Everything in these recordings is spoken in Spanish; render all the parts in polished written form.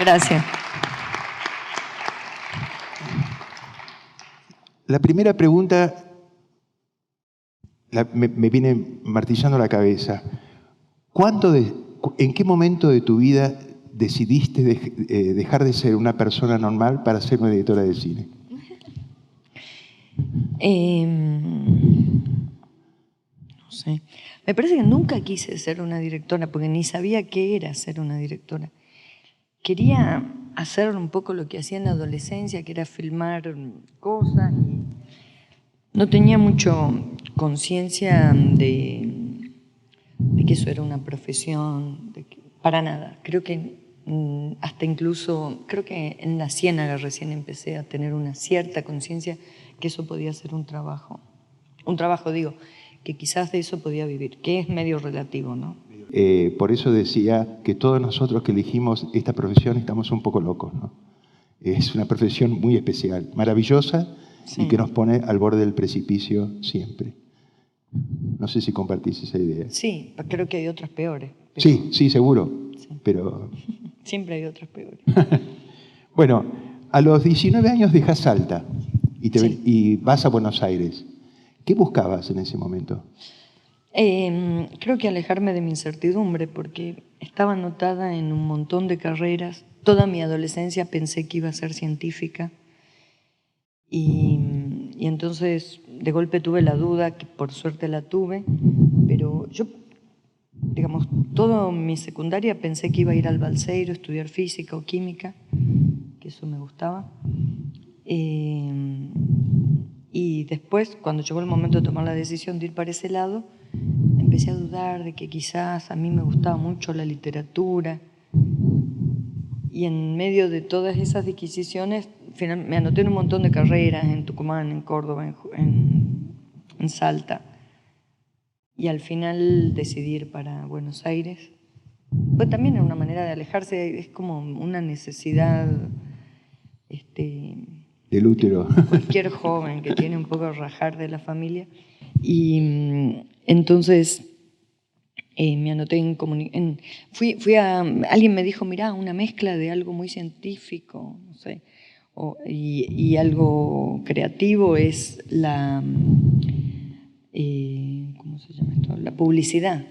Gracias. La primera pregunta me viene martillando la cabeza. ¿En qué momento de tu vida decidiste dejar de ser una persona normal para ser una directora de cine? No sé. Me parece que nunca quise ser una directora, porque ni sabía qué era ser una directora. Quería hacer un poco lo que hacía en la adolescencia, que era filmar cosas, y no tenía mucho conciencia de que eso era una profesión, para nada. Creo que hasta incluso, creo que en La Ciénaga recién empecé a tener una cierta conciencia que eso podía ser un trabajo. Un trabajo, digo, que quizás de eso podía vivir, que es medio relativo, ¿no? Por eso decía que todos nosotros que elegimos esta profesión estamos un poco locos, ¿no? Es una profesión muy especial, maravillosa, sí, y que nos pone al borde del precipicio siempre. No sé si compartís esa idea. Sí, creo que hay otras peores. Sí, sí, seguro. Sí. Pero... siempre hay otras peores. Bueno, a los 19 años dejas Salta y vas a Buenos Aires. ¿Qué buscabas en ese momento? Creo que alejarme de mi incertidumbre, porque estaba anotada en un montón de carreras. Toda mi adolescencia pensé que iba a ser científica y entonces de golpe tuve la duda, que por suerte la tuve, pero yo, digamos, toda mi secundaria pensé que iba a ir al Balseiro, estudiar física o química, que eso me gustaba. Y después, cuando llegó el momento de tomar la decisión de ir para ese lado, empecé a dudar de que quizás a mí me gustaba mucho la literatura. Y en medio de todas esas disquisiciones, me anoté en un montón de carreras, en Tucumán, en Córdoba, en Salta. Y al final decidí ir para Buenos Aires. Pues también era una manera de alejarse, es como una necesidad... del útero. Cualquier joven que tiene un poco de rajar de la familia. Y entonces me anoté alguien me dijo, mirá, una mezcla de algo muy científico, no sé, y algo creativo es ¿cómo se llama esto? La publicidad.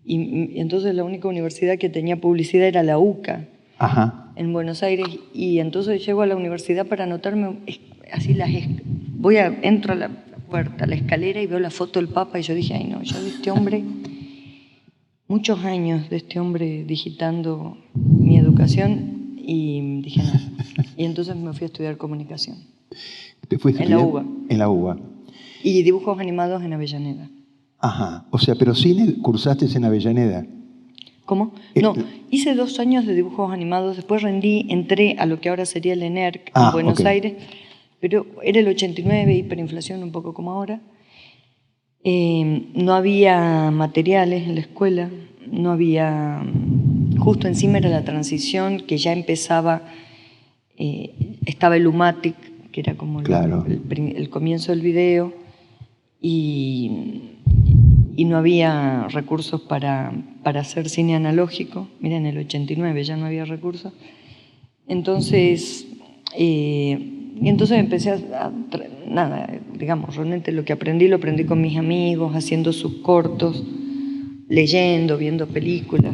Y entonces la única universidad que tenía publicidad era la UCA. Ajá. En Buenos Aires, y entonces llego a la universidad para anotarme, así entro a la puerta, a la escalera, y veo la foto del Papa, y yo dije, ay no, yo de este hombre, muchos años de este hombre digitando mi educación, y dije no. Y entonces me fui a estudiar comunicación. ¿Te fuiste en la UBA. En la UBA. Y dibujos animados en Avellaneda. Ajá, o sea, pero cine cursaste en Avellaneda. ¿Cómo? No, hice 2 años de dibujos animados, después entré a lo que ahora sería el ENERC en Buenos Aires, pero era el 89, hiperinflación un poco como ahora. No había materiales en la escuela, no había... Justo encima era la transición, que ya empezaba, estaba el Umatic, que era como el comienzo del video, y no había recursos para hacer cine analógico. Mira, en el 89 ya no había recursos. Entonces, empecé digamos, realmente lo que aprendí, lo aprendí con mis amigos, haciendo sus cortos, leyendo, viendo películas.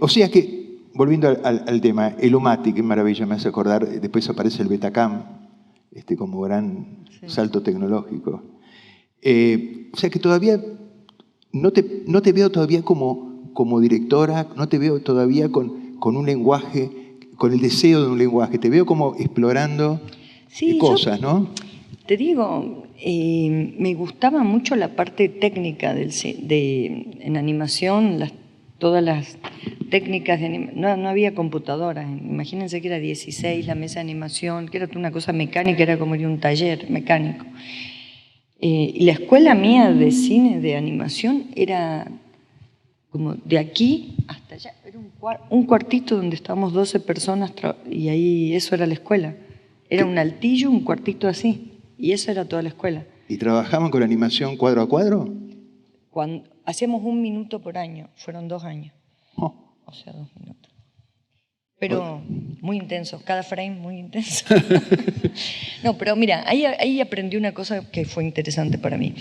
O sea que, volviendo al tema, el UMATI, qué maravilla, me hace acordar, después aparece el Betacam, como gran salto tecnológico. O sea que todavía no te veo todavía como directora, no te veo todavía con un lenguaje, con el deseo de un lenguaje, te veo como explorando cosas, ¿no? Te digo, me gustaba mucho la parte técnica en animación, todas las técnicas de animación. No había computadoras, imagínense que era 16 la mesa de animación, que era una cosa mecánica, era como ir a un taller mecánico. Y la escuela mía de cine, de animación, era como de aquí hasta allá. Era un cuartito donde estábamos 12 personas y ahí eso era la escuela. Era un altillo, un cuartito así. Y eso era toda la escuela. ¿Y trabajaban con animación cuadro a cuadro? Hacíamos 1 minuto por año. Fueron 2 años. O sea, 2 minutos. Pero muy intensos, cada frame muy intenso. No, pero mira, ahí aprendí una cosa que fue interesante para mí,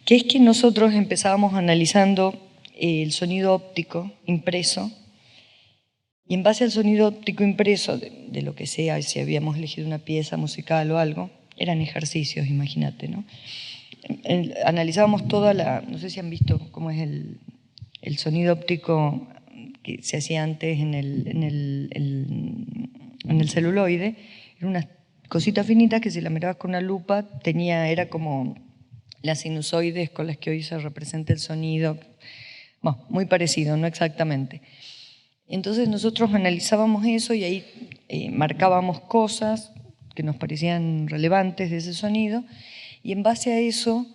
que es que nosotros empezábamos analizando el sonido óptico impreso, y en base al sonido óptico impreso, de lo que sea, si habíamos elegido una pieza musical o algo, eran ejercicios, imagínate, ¿no? Analizábamos toda la, no sé si han visto cómo es el sonido óptico que se hacía antes en el celuloide. Eran unas cositas finitas que si la mirabas con una lupa era como las sinusoides con las que hoy se representa el sonido. Bueno, muy parecido, no exactamente. Entonces nosotros analizábamos eso y ahí marcábamos cosas que nos parecían relevantes de ese sonido, y en base a eso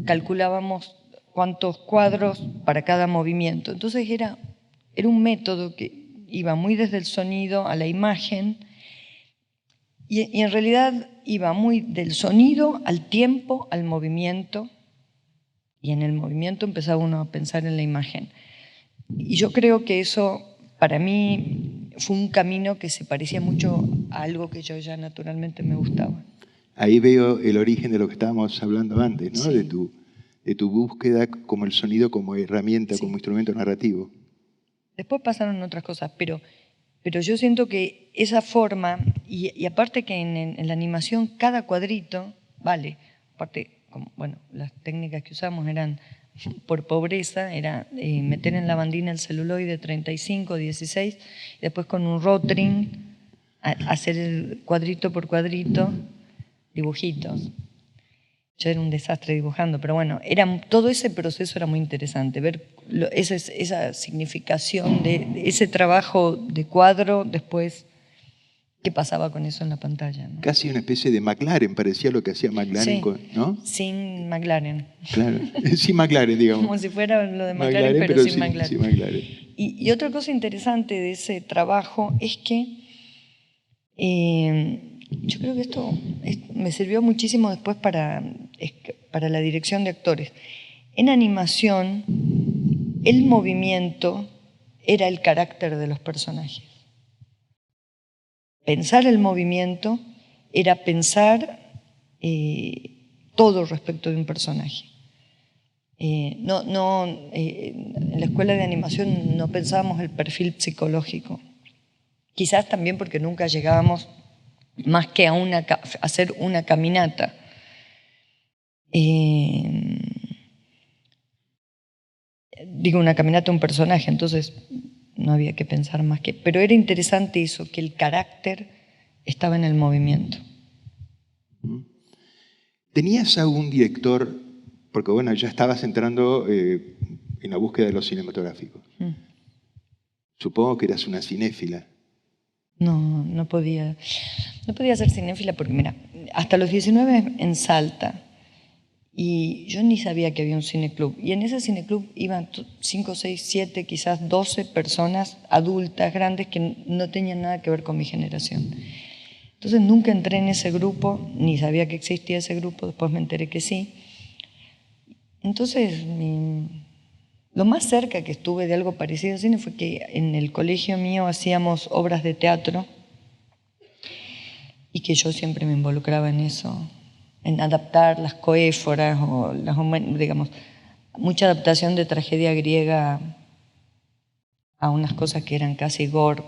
calculábamos cuántos cuadros para cada movimiento. Entonces era un método que iba muy desde el sonido a la imagen, y en realidad iba muy del sonido al tiempo, al movimiento, y en el movimiento empezaba uno a pensar en la imagen. Y yo creo que eso para mí fue un camino que se parecía mucho a algo que yo ya naturalmente me gustaba. Ahí veo el origen de lo que estábamos hablando antes, ¿no? Sí. De tu búsqueda como el sonido, como herramienta, sí, como instrumento narrativo. Después pasaron otras cosas, pero yo siento que esa forma, y aparte que en la animación cada cuadrito, vale, aparte, bueno, las técnicas que usamos eran por pobreza, era meter en la bandina el celuloide 35, 16, y después con un rotring hacer el cuadrito por cuadrito, dibujitos. Yo era un desastre dibujando, pero bueno, todo ese proceso era muy interesante, ver esa significación de ese trabajo de cuadro, después qué pasaba con eso en la pantalla, ¿no? Casi una especie de McLaren, parecía lo que hacía McLaren, sí, ¿no? Sin McLaren. Claro, sin McLaren, digamos. Como si fuera lo de McLaren, pero sin McLaren. Sin McLaren. Y otra cosa interesante de ese trabajo es que yo creo que esto me sirvió muchísimo después para la dirección de actores. En animación, el movimiento era el carácter de los personajes. Pensar el movimiento era pensar todo respecto de un personaje. En la escuela de animación no pensábamos el perfil psicológico. Quizás también porque nunca llegábamos más que a hacer una caminata. Digo, una caminata de un personaje, entonces no había que pensar más que... Pero era interesante eso, que el carácter estaba en el movimiento. ¿Tenías algún director, porque bueno, ya estabas entrando en la búsqueda de lo cinematográfico? Supongo que eras una cinéfila. No podía ser cinéfila porque, mira, hasta los 19 en Salta, y yo ni sabía que había un cineclub. Y en ese cineclub iban 5, 6, 7, quizás 12 personas adultas, grandes, que no tenían nada que ver con mi generación. Entonces nunca entré en ese grupo, ni sabía que existía ese grupo, después me enteré que sí. Entonces, lo más cerca que estuve de algo parecido al cine fue que en el colegio mío hacíamos obras de teatro y que yo siempre me involucraba en eso, en adaptar las coéforas o digamos, mucha adaptación de tragedia griega a unas cosas que eran casi gore,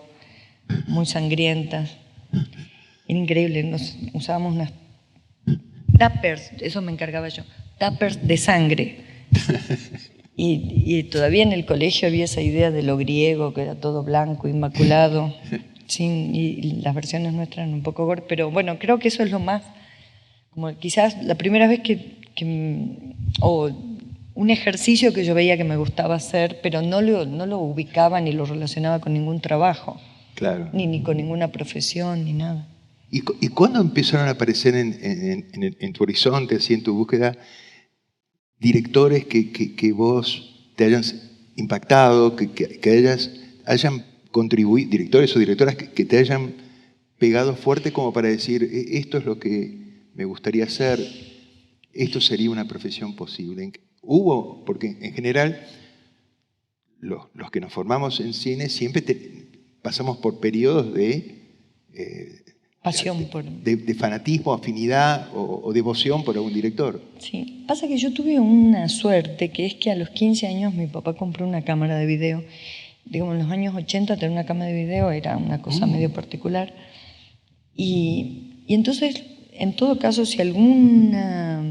muy sangrientas. Era increíble, usábamos unas tuppers, eso me encargaba yo, tuppers de sangre. Y todavía en el colegio había esa idea de lo griego, que era todo blanco, inmaculado, y las versiones nuestras eran un poco gore, pero bueno, creo que eso es lo más, como quizás la primera vez o un ejercicio que yo veía que me gustaba hacer, pero no lo ubicaba ni lo relacionaba con ningún trabajo, claro, ni con ninguna profesión, ni nada. ¿Y cuándo empezaron a aparecer en tu horizonte, así en tu búsqueda, directores que vos te hayan impactado, que hayan contribuido, directores o directoras que te hayan pegado fuerte como para decir, esto es lo que me gustaría hacer, esto sería una profesión posible? Hubo, porque en general los que nos formamos en cine siempre pasamos por periodos de Pasión por... de fanatismo, afinidad o devoción por algún director. Sí, pasa que yo tuve una suerte, que es que a los 15 años mi papá compró una cámara de video. Digamos, en los años 80 tener una cámara de video era una cosa medio particular. Y entonces, en todo caso, si alguna...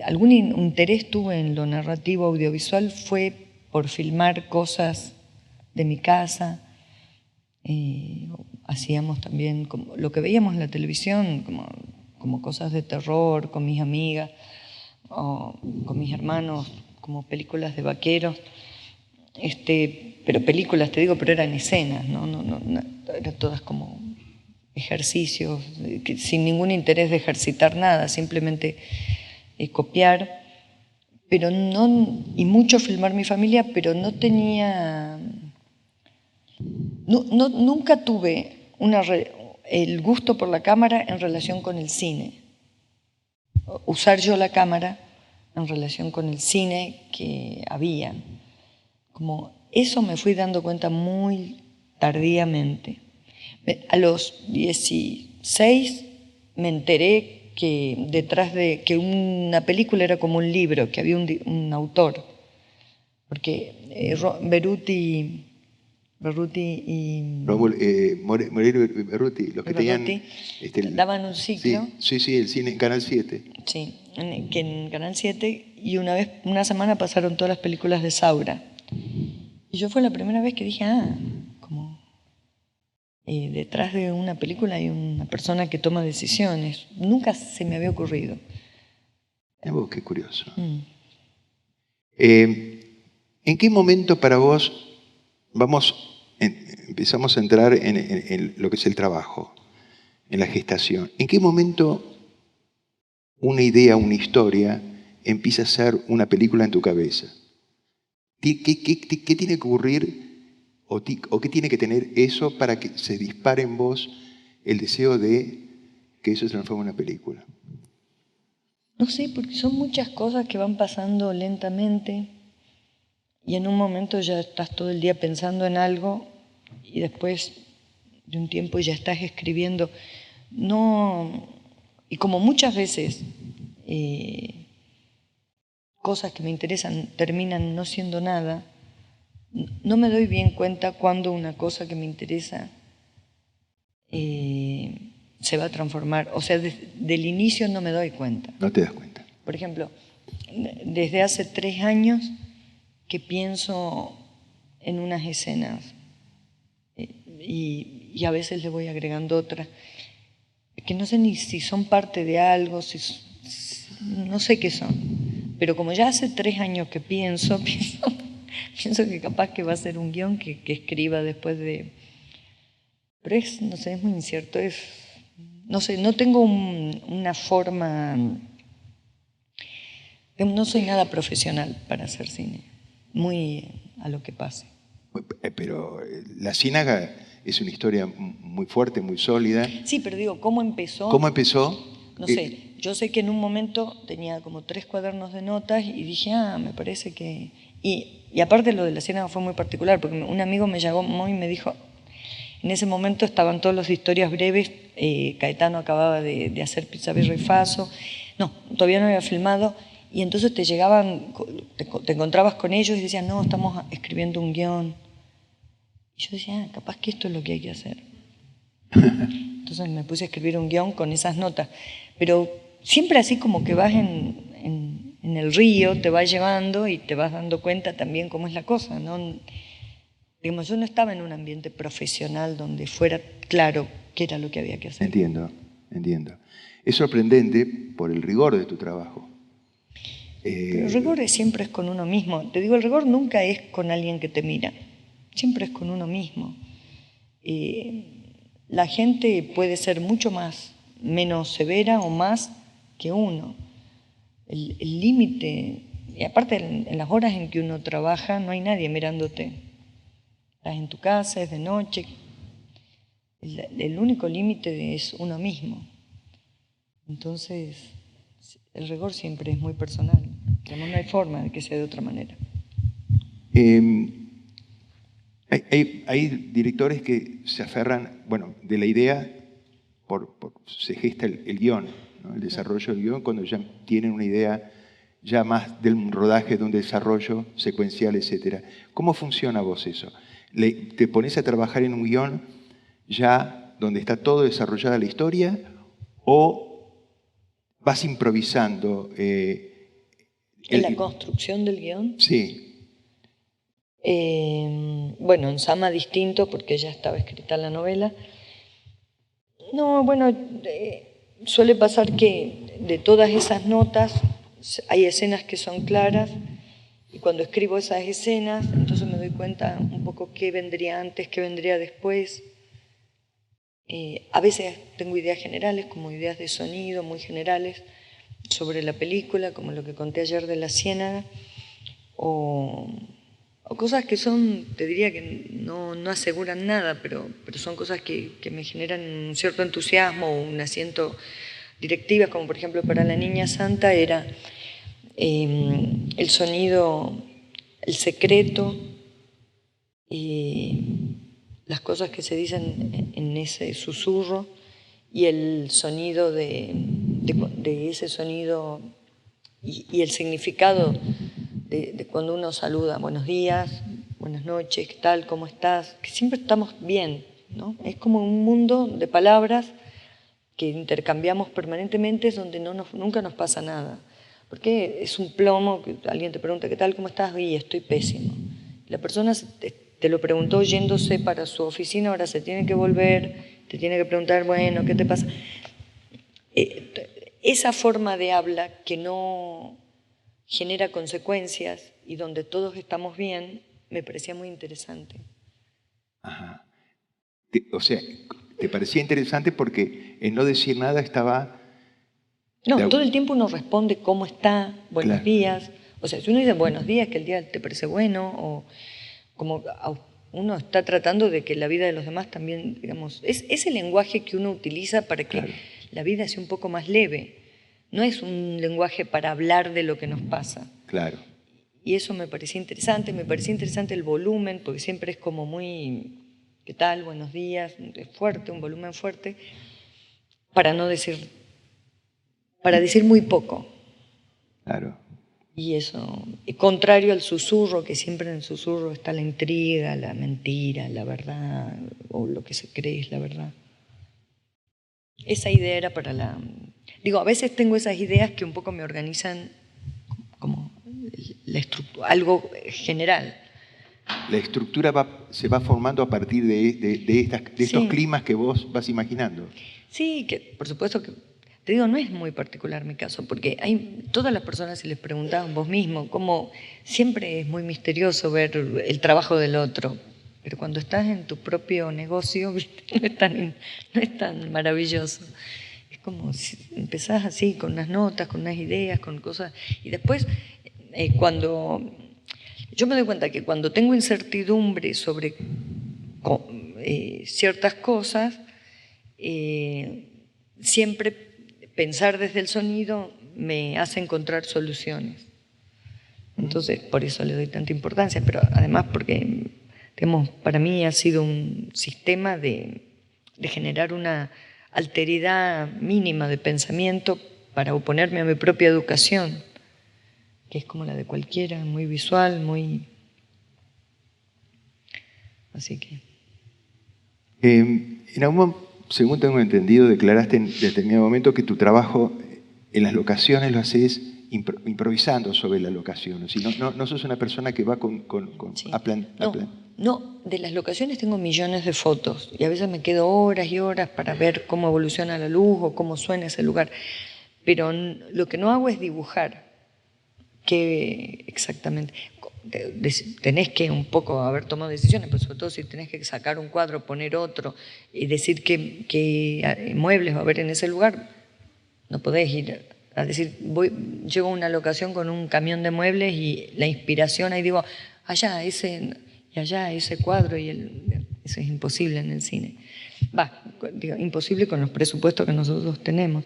algún interés tuve en lo narrativo audiovisual fue por filmar cosas de mi casa. Hacíamos también como lo que veíamos en la televisión, como cosas de terror con mis amigas o con mis hermanos, como películas de vaqueros. Pero películas, te digo, pero eran escenas, no, eran todas como ejercicios, sin ningún interés de ejercitar nada, simplemente copiar, pero no, y mucho filmar mi familia, pero no tenía, nunca tuve el gusto por la cámara en relación con el cine. Usar yo la cámara en relación con el cine que había. Como eso me fui dando cuenta muy tardíamente. A los 16 me enteré que detrás de que una película era como un libro, que había un autor. Porque Berruti y Moreiro y Berruti, los que tenían... daban un ciclo. Sí, el cine en Canal 7. Sí, que en Canal 7, y una semana pasaron todas las películas de Saura. Y yo fue la primera vez que dije, como detrás de una película hay una persona que toma decisiones. Nunca se me había ocurrido. Qué curioso. ¿En qué momento para vos empezamos a entrar en lo que es el trabajo, en la gestación? ¿En qué momento una idea, una historia, empieza a ser una película en tu cabeza? ¿Qué tiene que ocurrir o qué tiene que tener eso para que se dispare en vos el deseo de que eso se transforme en una película? No sé, porque son muchas cosas que van pasando lentamente y en un momento ya estás todo el día pensando en algo y después de un tiempo ya estás escribiendo. No, y como muchas veces cosas que me interesan terminan no siendo nada, no me doy bien cuenta cuando una cosa que me interesa se va a transformar. O sea, del inicio no me doy cuenta. No te das cuenta. Por ejemplo, desde hace 3 años que pienso en unas escenas y a veces le voy agregando otras, que no sé ni si son parte de algo, no sé qué son. Pero como ya hace 3 años que pienso que capaz que va a ser un guión que escriba después de... Pero no sé, es muy incierto. No sé, no tengo una forma... No soy nada profesional para hacer cine. Muy a lo que pase. Pero La Ciénaga es una historia muy fuerte, muy sólida. Sí, pero digo, ¿cómo empezó? ¿Cómo empezó? No sé, yo sé que en un momento tenía como 3 cuadernos de notas y dije, me parece que... Y aparte lo de La Ciénaga fue muy particular, porque un amigo me llamó y me dijo, en ese momento estaban todos los historias breves, Caetano acababa de hacer Pizza Birra y Faso, no, todavía no había filmado, y entonces te llegaban, te encontrabas con ellos y decían, no, estamos escribiendo un guión. Y yo decía, capaz que esto es lo que hay que hacer. Entonces me puse a escribir un guión con esas notas. Pero siempre así como que vas en el río, te vas llevando y te vas dando cuenta también cómo es la cosa, ¿no? Digamos, yo no estaba en un ambiente profesional donde fuera claro qué era lo que había que hacer. Entiendo. Es sorprendente por el rigor de tu trabajo. Pero el rigor siempre es con uno mismo. Te digo, el rigor nunca es con alguien que te mira. Siempre es con uno mismo. La gente puede ser menos severa o más que uno. El límite, y aparte en las horas en que uno trabaja no hay nadie mirándote. Estás en tu casa, es de noche. El único límite es uno mismo. Entonces, el rigor siempre es muy personal. No hay forma de que sea de otra manera. Hay directores que se aferran, bueno, de la idea, se gesta el guión, ¿no? El desarrollo del guión, cuando ya tienen una idea ya más del rodaje, de un desarrollo secuencial, etc. ¿Cómo funciona a vos eso? ¿Te pones a trabajar en un guión ya donde está todo desarrollada la historia o vas improvisando? ¿En la construcción del guión? Sí. Bueno, en Sama distinto, porque ya estaba escrita la novela. No, bueno, suele pasar que de todas esas notas hay escenas que son claras y cuando escribo esas escenas, entonces me doy cuenta un poco qué vendría antes, qué vendría después. A veces tengo ideas generales, como ideas de sonido muy generales sobre la película, como lo que conté ayer de La Ciénaga, o cosas que son, te diría que no aseguran nada, pero son cosas que me generan un cierto entusiasmo o un asiento directivas, como por ejemplo para La Niña Santa era el sonido, el secreto, las cosas que se dicen en ese susurro y el sonido de ese sonido y el significado de cuando uno saluda, buenos días, buenas noches, ¿qué tal? ¿Cómo estás? Que siempre estamos bien, ¿no? Es como un mundo de palabras que intercambiamos permanentemente, es donde nunca nos pasa nada. Porque es un plomo, que alguien te pregunta, ¿qué tal? ¿Cómo estás? Y estoy pésimo. La persona te lo preguntó yéndose para su oficina, ahora se tiene que volver, te tiene que preguntar, bueno, ¿qué te pasa? Esa forma de habla que no genera consecuencias y donde todos estamos bien, me parecía muy interesante. Ajá. O sea, te parecía interesante porque en no decir nada estaba... No, todo el tiempo uno responde cómo está, buenos Claro. días. O sea, si uno dice buenos días, que el día te parece bueno, o como uno está tratando de que la vida de los demás también, digamos, es el lenguaje que uno utiliza para que Claro. la vida sea un poco más leve. No es un lenguaje para hablar de lo que nos pasa. Claro. Y eso me parecía interesante el volumen, porque siempre es como muy, ¿qué tal? Buenos días, es fuerte, un volumen fuerte, para no decir, para decir muy poco. Claro. Y eso, y contrario al susurro, que siempre en el susurro está la intriga, la mentira, la verdad, o lo que se cree es la verdad. Esa idea era para la... Digo, a veces tengo esas ideas que un poco me organizan como la estructura, algo general. La estructura se va formando a partir de estos climas que vos vas imaginando. Sí, que por supuesto que, te digo, no es muy particular mi caso, porque hay todas las personas, si les preguntaban vos mismo, como siempre es muy misterioso ver el trabajo del otro, pero cuando estás en tu propio negocio, ¿viste? No es tan maravilloso. Es como si empezás así, con unas notas, con unas ideas, con cosas, y después cuando... Yo me doy cuenta que cuando tengo incertidumbre sobre ciertas cosas, siempre pensar desde el sonido me hace encontrar soluciones. Entonces, por eso le doy tanta importancia, pero además porque, digamos, para mí ha sido un sistema de generar una alteridad mínima de pensamiento para oponerme a mi propia educación, que es como la de cualquiera, muy visual, muy... Así que... En algún, según tengo entendido, declaraste en determinado momento que tu trabajo en las locaciones lo haces improvisando sobre la locación. Si no sos una persona que va Sí. a plan. No, de las locaciones tengo millones de fotos y a veces me quedo horas y horas para ver cómo evoluciona la luz o cómo suena ese lugar. Pero lo que no hago es dibujar. ¿Qué exactamente? Tenés que un poco haber tomado decisiones, pero sobre todo si tenés que sacar un cuadro, poner otro y decir qué muebles va a haber en ese lugar, no podés ir a decir, llego a una locación con un camión de muebles y la inspiración ahí digo, allá ese cuadro eso es imposible en el cine. Digo, imposible con los presupuestos que nosotros tenemos.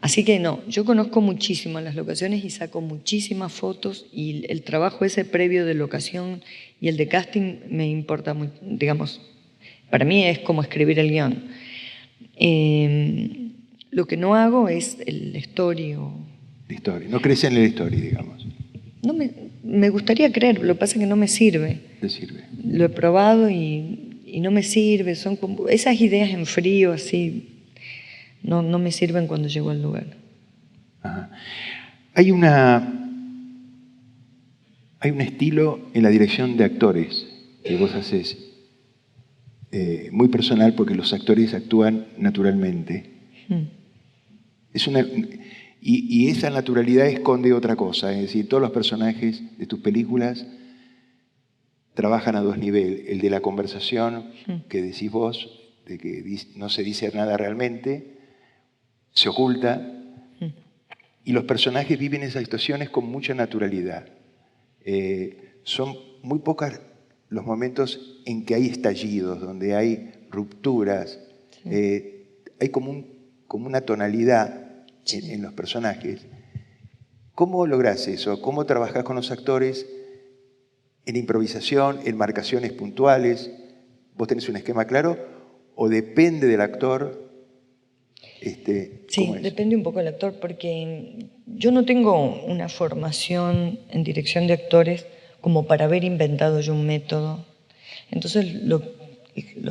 Así que no, yo conozco muchísimo las locaciones y saco muchísimas fotos, y el trabajo ese previo de locación y el de casting me importa mucho, digamos, para mí es como escribir el guión. Lo que no hago es el story La historia. No crees en la historia, digamos. No me gustaría creer, lo que pasa es que no me sirve. Te sirve. Lo he probado y no me sirve. Son como esas ideas en frío, así, no me sirven cuando llego al lugar. Ajá. Hay un estilo en la dirección de actores que vos haces muy personal, porque los actores actúan naturalmente. Y esa naturalidad esconde otra cosa, es decir, todos los personajes de tus películas trabajan a dos niveles: el de la conversación, que decís vos, de que no se dice nada realmente, se oculta, y los personajes viven esas situaciones con mucha naturalidad. Son muy pocos los momentos en que hay estallidos, donde hay rupturas, hay como una tonalidad en los personajes. ¿Cómo lográs eso? ¿Cómo trabajás con los actores en improvisación, en marcaciones puntuales? ¿Vos tenés un esquema claro o depende del actor? Sí, depende un poco del actor, porque yo no tengo una formación en dirección de actores como para haber inventado yo un método. Entonces lo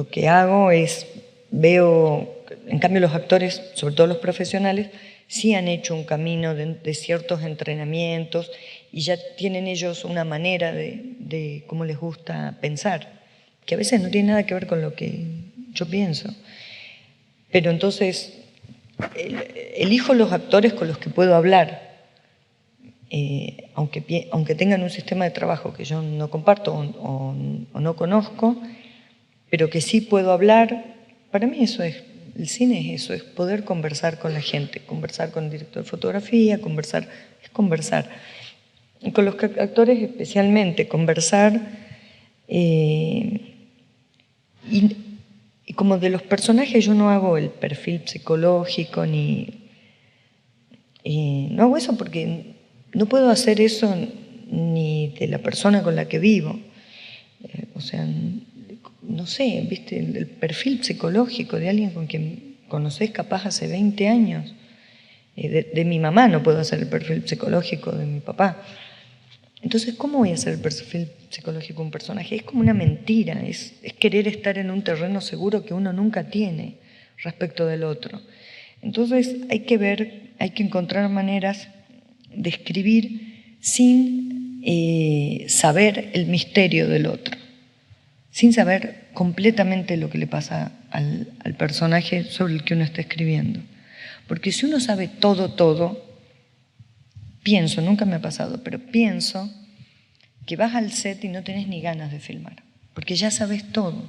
que hago es, en cambio los actores, sobre todo los profesionales, sí han hecho un camino de ciertos entrenamientos y ya tienen ellos una manera de cómo les gusta pensar, que a veces no tiene nada que ver con lo que yo pienso. Pero entonces elijo los actores con los que puedo hablar, aunque tengan un sistema de trabajo que yo no comparto o no conozco, pero que sí puedo hablar. Para mí el cine es eso, es poder conversar con la gente, conversar con el director de fotografía, es conversar. Y con los actores especialmente, conversar. Y como de los personajes yo no hago el perfil psicológico no hago eso porque no puedo hacer eso ni de la persona con la que vivo. O sea, no sé, ¿viste? El perfil psicológico de alguien con quien conocés capaz hace 20 años. De mi mamá no puedo hacer el perfil psicológico de mi papá. Entonces, ¿cómo voy a hacer el perfil psicológico de un personaje? Es como una mentira, es querer estar en un terreno seguro que uno nunca tiene respecto del otro. Entonces, hay que encontrar maneras de escribir sin saber el misterio del otro, sin saber completamente lo que le pasa al personaje sobre el que uno está escribiendo. Porque si uno sabe todo, pienso, nunca me ha pasado, pero pienso que vas al set y no tenés ni ganas de filmar, porque ya sabes todo.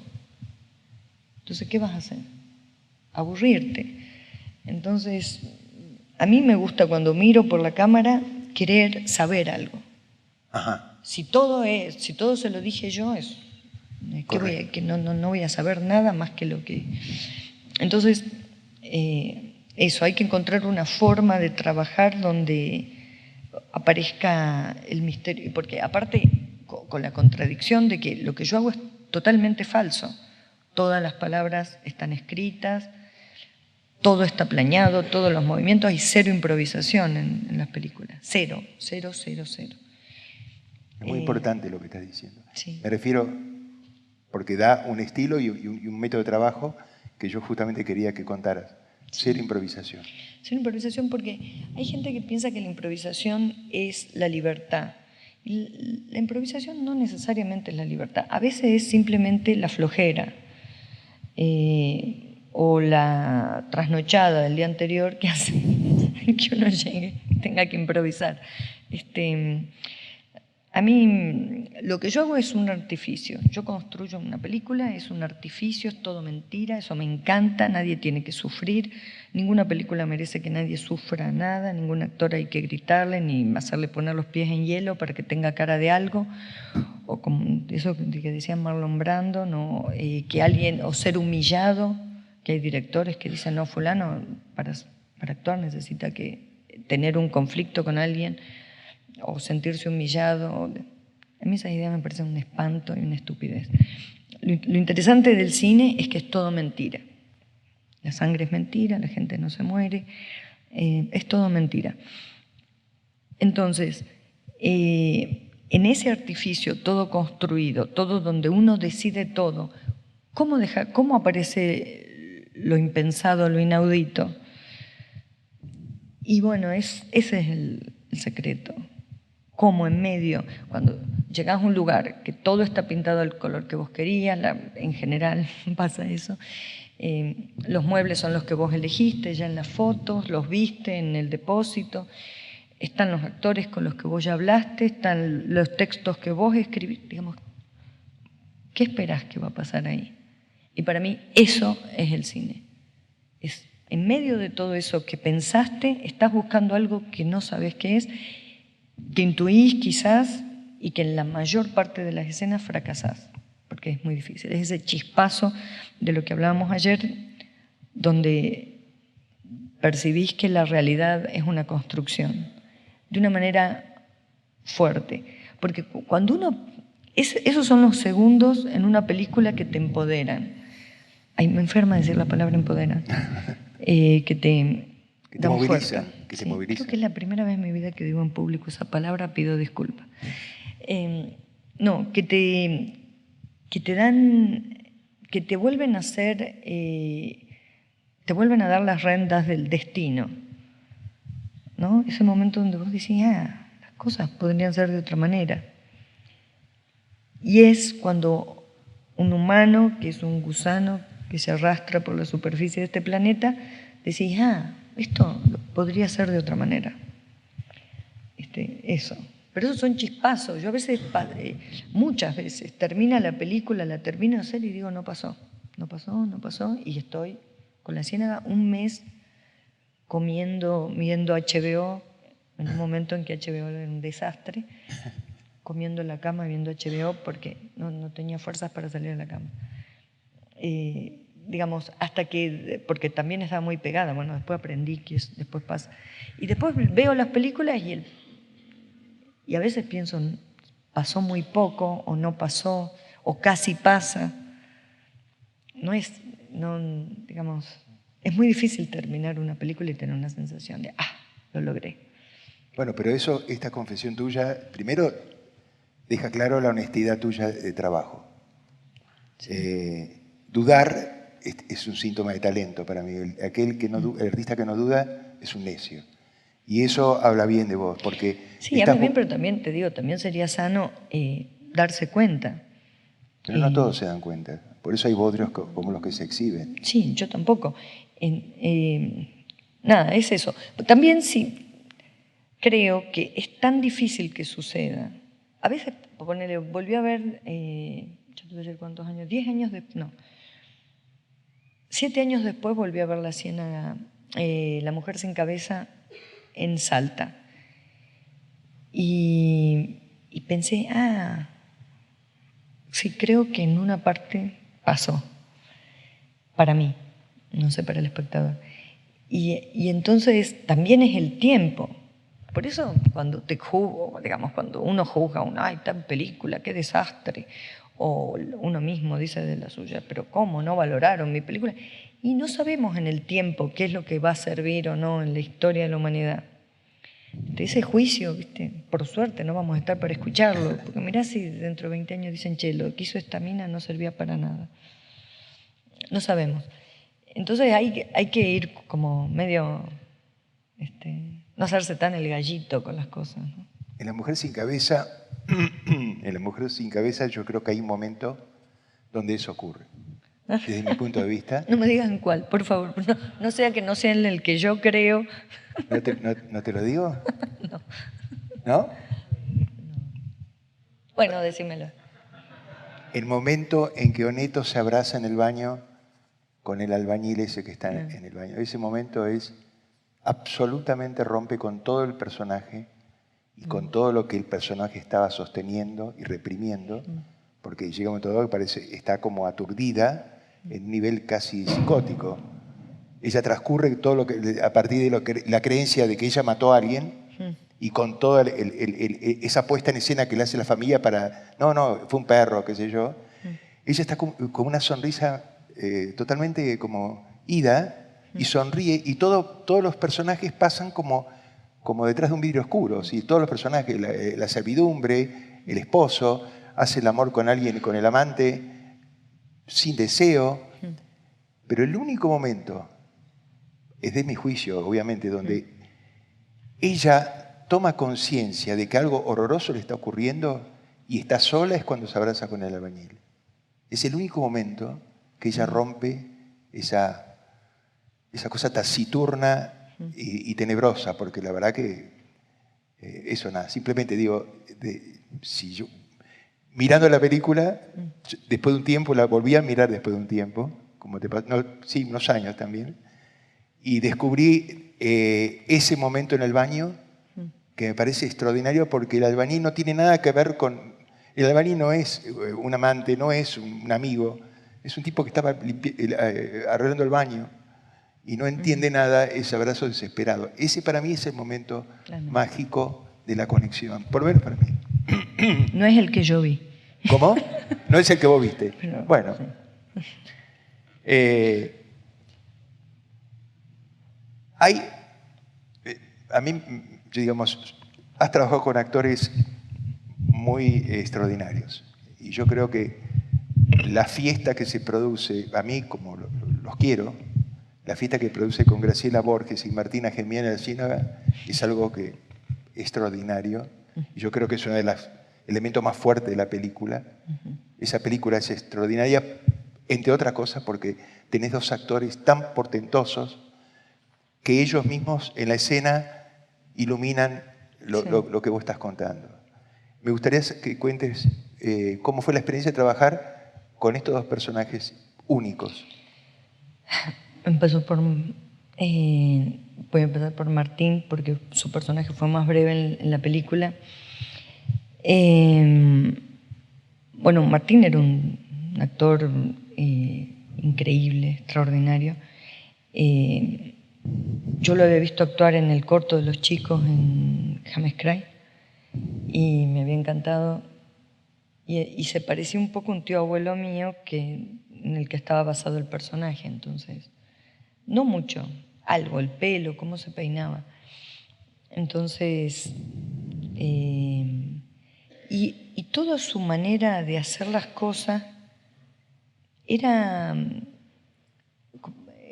Entonces, ¿qué vas a hacer? Aburrirte. Entonces, a mí me gusta cuando miro por la cámara querer saber algo. Ajá. Si todo se lo dije yo, no voy a saber nada más que lo que... Entonces, eso, hay que encontrar una forma de trabajar donde aparezca el misterio, porque aparte con la contradicción de que lo que yo hago es totalmente falso. Todas las palabras están escritas, todo está planeado, todos los movimientos, hay cero improvisación en las películas. Cero. Es muy importante lo que estás diciendo. Sí. Me refiero, porque da un estilo y un método de trabajo que yo justamente quería que contaras. Cero improvisación. Cero improvisación, porque hay gente que piensa que la improvisación es la libertad. Y la improvisación no necesariamente es la libertad. A veces es simplemente la flojera o la trasnochada del día anterior que hace que uno llegue y tenga que improvisar. A mí lo que yo hago es un artificio. Yo construyo una película, es un artificio, es todo mentira, eso me encanta, nadie tiene que sufrir, ninguna película merece que nadie sufra nada, ningún actor hay que gritarle ni hacerle poner los pies en hielo para que tenga cara de algo, o como eso que decía Marlon Brando, que alguien, o ser humillado, que hay directores que dicen, no, fulano, Para actuar necesita tener un conflicto con alguien o sentirse humillado. A mí esas ideas me parecen un espanto y una estupidez. Lo interesante del cine es que es todo mentira. La sangre es mentira, la gente no se muere, es todo mentira. Entonces, en ese artificio todo construido, todo donde uno decide todo, ¿cómo aparece lo impensado, lo inaudito? Y bueno, ese es el secreto. Cómo en medio, cuando llegás a un lugar que todo está pintado del color que vos querías, en general pasa eso, los muebles son los que vos elegiste ya en las fotos, los viste en el depósito, están los actores con los que vos ya hablaste, están los textos que vos escribiste, digamos, ¿qué esperás que va a pasar ahí? Y para mí eso es el cine. Es en medio de todo eso que pensaste, estás buscando algo que no sabes qué es, que intuís quizás y que en la mayor parte de las escenas fracasás, porque es muy difícil. Es ese chispazo de lo que hablábamos ayer, donde percibís que la realidad es una construcción, de una manera fuerte. Porque cuando uno... esos son los segundos en una película que te empoderan. Ay, me enferma decir la palabra empoderan. Que te moviliza, sí, creo que es la primera vez en mi vida que digo en público esa palabra, pido disculpas. No, que te dan, que te vuelven a hacer, te vuelven a dar las riendas del destino, ¿no? Ese momento donde vos decís, las cosas podrían ser de otra manera. Y es cuando un humano, que es un gusano, que se arrastra por la superficie de este planeta, decís, esto podría ser de otra manera. Eso. Pero esos son chispazos. Yo a veces, muchas veces, termina la película, la termino de hacer y digo, no pasó, y estoy con la ciénaga un mes viendo HBO, en un momento en que HBO era un desastre, comiendo en la cama viendo HBO porque no tenía fuerzas para salir de la cama. Digamos, porque también estaba muy pegada, bueno, después aprendí que después pasa. Y después veo las películas y a veces pienso, pasó muy poco, o no pasó, o casi pasa. Digamos, es muy difícil terminar una película y tener una sensación de, lo logré. Bueno, pero esta confesión tuya, primero deja claro la honestidad tuya de trabajo. Sí. Dudar es un síntoma de talento para mí. El artista que no duda es un necio. Y eso habla bien de vos, porque... Sí, habla bien, pero también, te digo, también sería sano darse cuenta. Pero no todos se dan cuenta. Por eso hay bodrios como los que se exhiben. Sí, yo tampoco. Nada, es eso. También sí, creo que es tan difícil que suceda. A veces, volví a ver, yo tuve cuántos años, 10 años después, no. 7 años después volví a ver La Ciénaga, La Mujer sin Cabeza, en Salta. Y pensé, sí, creo que en una parte pasó. Para mí, no sé, para el espectador. Y entonces también es el tiempo. Por eso cuando cuando uno juzga tal película, qué desastre, o uno mismo dice de la suya, pero ¿cómo no valoraron mi película? Y no sabemos en el tiempo qué es lo que va a servir o no en la historia de la humanidad. De ese juicio, ¿viste? Por suerte no vamos a estar para escucharlo, porque mirá si dentro de 20 años dicen, lo que hizo esta mina no servía para nada. No sabemos. Entonces hay que ir como medio, no hacerse tan el gallito con las cosas, ¿no? En La Mujer sin Cabeza, yo creo que hay un momento donde eso ocurre. Desde mi punto de vista. No me digas en cuál, por favor. No sea que no sea en el que yo creo. ¿No te lo digo? No. ¿No? Bueno, decímelo. El momento en que Oneto se abraza en el baño con el albañil ese que está en el baño. Ese momento absolutamente rompe con todo el personaje y con todo lo que el personaje estaba sosteniendo y reprimiendo, porque llega un momento dado que está como aturdida en un nivel casi psicótico. ella transcurre todo lo que, a partir de la creencia de que ella mató a alguien, y con toda esa puesta en escena que le hace la familia para, no, fue un perro, qué sé yo, ella está con una sonrisa totalmente como ida, y sonríe, y todos los personajes pasan como detrás de un vidrio oscuro, ¿sí? Todos los personajes, la servidumbre, el esposo, hace el amor con alguien, con el amante, sin deseo, pero el único momento, es de mi juicio, obviamente, donde ella toma conciencia de que algo horroroso le está ocurriendo y está sola, es cuando se abraza con el albañil. Es el único momento que ella rompe esa cosa taciturna y tenebrosa, porque la verdad que eso nada, simplemente digo, si yo, mirando la película, después de un tiempo, la volví a mirar después de un tiempo, como sí, unos años también, y descubrí ese momento en el baño que me parece extraordinario, porque el albañil no tiene nada que ver con... El albañil no es un amante, no es un amigo, es un tipo que estaba arreglando el baño y no entiende nada, ese abrazo desesperado. Ese para mí es el momento mágico de la conexión, por lo menos para mí. No es el que yo vi. ¿Cómo? No es el que vos viste. Pero, bueno. Sí. A mí, digamos, has trabajado con actores muy extraordinarios. Y yo creo que la fiesta que se produce, a mí como los quiero, la fiesta que produce con Graciela Borges y Martina Gemiana de Ciénaga es algo extraordinario. Y yo creo que es uno de los elementos más fuertes de la película. Esa película es extraordinaria, entre otras cosas, porque tenés dos actores tan portentosos que ellos mismos en la escena iluminan lo que vos estás contando. Me gustaría que cuentes cómo fue la experiencia de trabajar con estos dos personajes únicos. Voy a empezar por Martín, porque su personaje fue más breve en la película. Bueno, Martín era un actor increíble, extraordinario. Yo lo había visto actuar en el corto de los chicos en James Cry y me había encantado. Y se parecía un poco a un tío abuelo mío en el que estaba basado el personaje, entonces... No mucho, algo, el pelo, cómo se peinaba. Entonces, y toda su manera de hacer las cosas era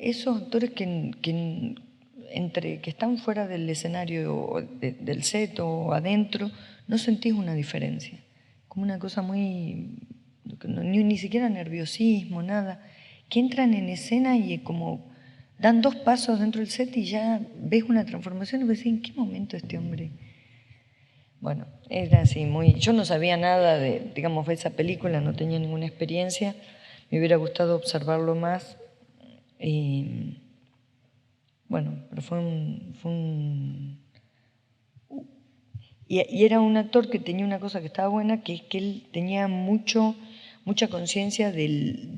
esos actores que están fuera del escenario o del set o adentro, no sentís una diferencia. Como una cosa muy... ni siquiera nerviosismo, nada. Que entran en escena y como... Dan 2 pasos dentro del set y ya ves una transformación y ves, ¿en qué momento este hombre? Bueno, era así, yo no sabía nada de esa película, no tenía ninguna experiencia, me hubiera gustado observarlo más. Bueno, pero y era un actor que tenía una cosa que estaba buena, que es que él tenía mucha conciencia de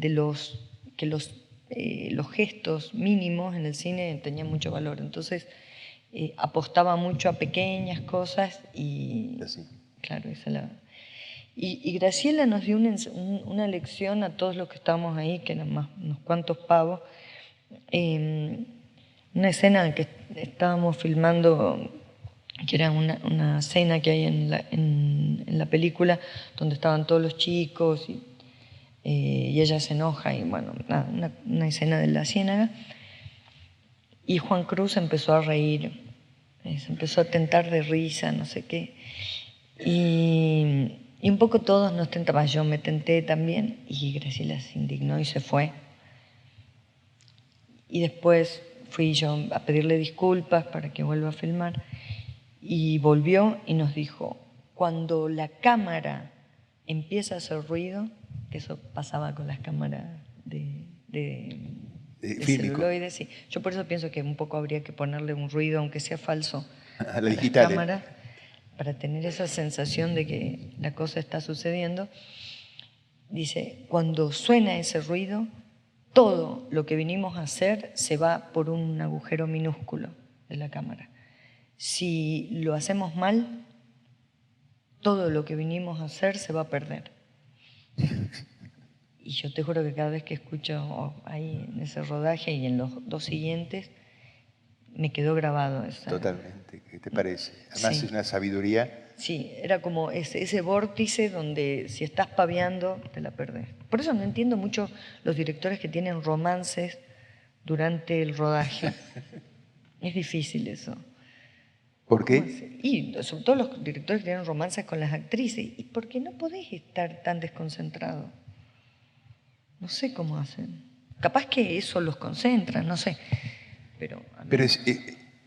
que los gestos mínimos en el cine tenían mucho valor. Entonces, apostaba mucho a pequeñas cosas y... Así. Claro, y Graciela nos dio una lección a todos los que estábamos ahí, que eran más unos cuantos pavos. Una escena que estábamos filmando, que era una cena que hay en la película, donde estaban todos los chicos y ella se enoja y bueno, una escena de la ciénaga. Y Juan Cruz empezó a reír, se empezó a tentar de risa, no sé qué. Y un poco todos nos tentamos, yo me tenté también, y Graciela se indignó y se fue. Y después fui yo a pedirle disculpas para que vuelva a filmar, y volvió y nos dijo, cuando la cámara empieza a hacer ruido, que eso pasaba con las cámaras de celuloide, sí. Yo por eso pienso que un poco habría que ponerle un ruido, aunque sea falso, a las cámaras, para tener esa sensación de que la cosa está sucediendo. Dice, cuando suena ese ruido, todo lo que vinimos a hacer se va por un agujero minúsculo de la cámara. Si lo hacemos mal, todo lo que vinimos a hacer se va a perder. Y yo te juro que cada vez que escucho ahí en ese rodaje y en los 2 siguientes, me quedó grabado eso. Totalmente, ¿qué te parece? Además Sí. es una sabiduría. Sí, era como ese vórtice donde si estás paveando, te la perdés. Por eso no entiendo mucho los directores que tienen romances durante el rodaje. Es difícil eso. ¿Por qué? Hace? Y sobre todo los directores que tienen romances con las actrices. ¿Y por qué no podés estar tan desconcentrado? No sé cómo hacen. Capaz que eso los concentra, no sé. Pero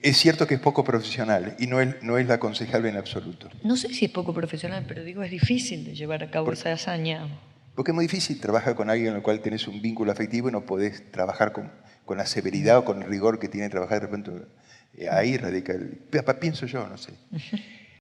es cierto que es poco profesional y no es la aconsejable en absoluto. no sé si es poco profesional, pero digo, es difícil de llevar a cabo esa hazaña. Porque es muy difícil trabajar con alguien con el cual tenés un vínculo afectivo y no podés trabajar con la severidad o con el rigor que tiene trabajar de repente. Ahí radica pienso yo, no sé.